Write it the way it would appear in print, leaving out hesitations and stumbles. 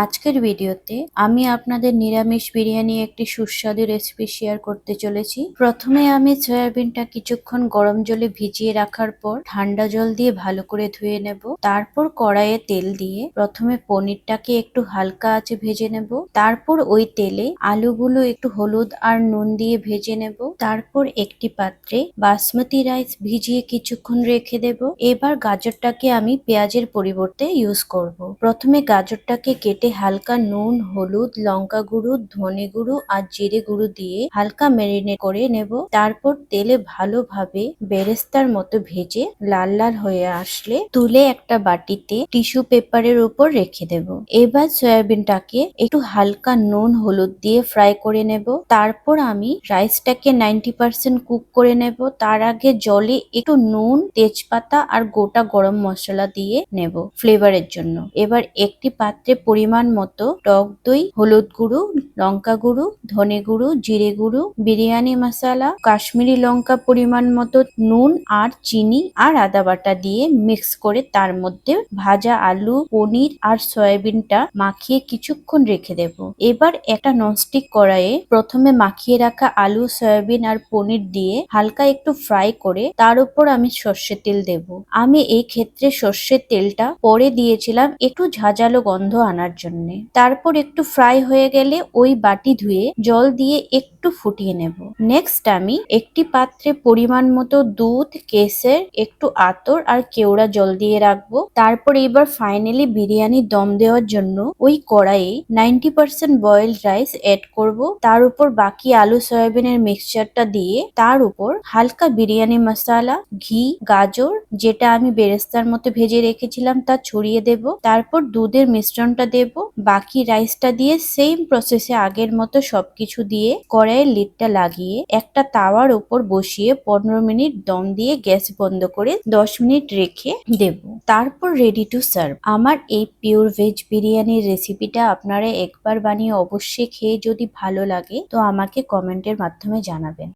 আজকের ভিডিওতে আমি আপনাদের নিরামিষ বিরিয়ানি একটি সুস্বাদু রেসিপি শেয়ার করতে চলেছি। প্রথমে আমি সয়াবিনটা কিছুক্ষণ গরম জলে ভিজিয়ে রাখার পর ঠান্ডা জল দিয়ে ভালো করে ধুয়ে নেব। তারপর কড়াইয়ে তেল দিয়ে প্রথমে পনিরটাকে একটু হালকা আঁচে ভেজে নেব। তারপর ওই তেলে আলুগুলো একটু হলুদ আর নুন দিয়ে ভেজে নেব। তারপর একটি পাত্রে বাসমতি রাইস ভিজিয়ে কিছুক্ষণ রেখে দেব। এবার গাজরটাকে আমি পেঁয়াজের পরিবর্তে ইউজ করব। প্রথমে গাজরটাকে কেটে হালকা নুন, হলুদ, লঙ্কা গুঁড়ো, ধনে গুঁড়ো আর জিরে গুঁড়ো দিয়ে হালকা ম্যারিনেট করে নেব। তারপর তেলে ভালোভাবে বেরেস্তার মতো ভেজে লাল লাল হয়ে আসলে তুলে একটা বাটিতে টিস্যু পেপারের উপর রেখে দেব। এবার সয়াবিনটাকে একটু হালকা নুন, হলুদ দিয়ে ফ্রাই করে নেব। তারপর আমি রাইসটাকে 90% কুক করে নেব। তার আগে জলে একটু নুন, তেজপাতা আর গোটা গরম মশলা দিয়ে নেব ফ্লেভারের জন্য। এবার একটি পাত্রে পরিমাণ মতো টক দই, হলুদ গুঁড়ো, লঙ্কা গুঁড়ো, ধনে গুঁড়ো, জিরে গুঁড়ো, বিরিয়ানি মশলা, কাশ্মীরি লঙ্কা, পরিমাণ মতো নুন আর চিনি আর আদা বাটা দিয়ে মিক্স করে তার মধ্যে ভাজা আলু, পনির আর সয়াবিনটা মাখিয়ে কিছুক্ষণ রেখে দেব। এবার একটা ননস্টিক কড়াইয়ে প্রথমে মাখিয়ে রাখা আলু, সয়াবিন আর পনির দিয়ে হালকা একটু ফ্রাই করে তার উপর আমি সর্ষের তেল দেব। আমি এই ক্ষেত্রে সর্ষের তেলটা পরে দিয়েছিলাম একটু ঝাঁঝালো গন্ধ আনার জন্য। তারপর একটু ফ্রাই হয়ে গেলে ওই বাটি ধুয়ে জল দিয়ে একটু ফুটিয়ে নেব। নেক্সট আমি একটি পাত্রে পরিমাণ মতো দুধ, কেসের, একটু আতর আর কেওড়া জল দিয়ে রাখবো। তারপর এবার ফাইনালি বিরিয়ানি দম দেওয়ার জন্য ওই কড়াইয়ে 90% বয়েলড রাইস এড করব। তার উপর বাকি আলু সয়াবিনের মিক্সচারটা দিয়ে তার উপর হালকা বিরিয়ানি মশলা, ঘি, গাজর যেটা আমি বেরেস্তার মতো ভেজে রেখেছিলাম তা ছড়িয়ে দেব। তারপর দুধের মিশ্রণটা দেব। বাকি রাইসটা দিয়ে সেম প্রসেসে আগের মতো সবকিছু দিয়ে কড়াইয়ের লিডটা লাগিয়ে একটা তাওয়ার উপর বসিয়ে 15 মিনিট দম দিয়ে গ্যাস বন্ধ করে 10 মিনিট রেখে দেব। তারপর রেডি টু সার্ভ। আমার এই পিওর ভেজ বিরিয়ানির রেসিপিটা আপনারা একবার বানিয়ে অবশ্যই খেয়ে যদি ভালো লাগে তো আমাকে কমেন্টের মাধ্যমে জানাবেন।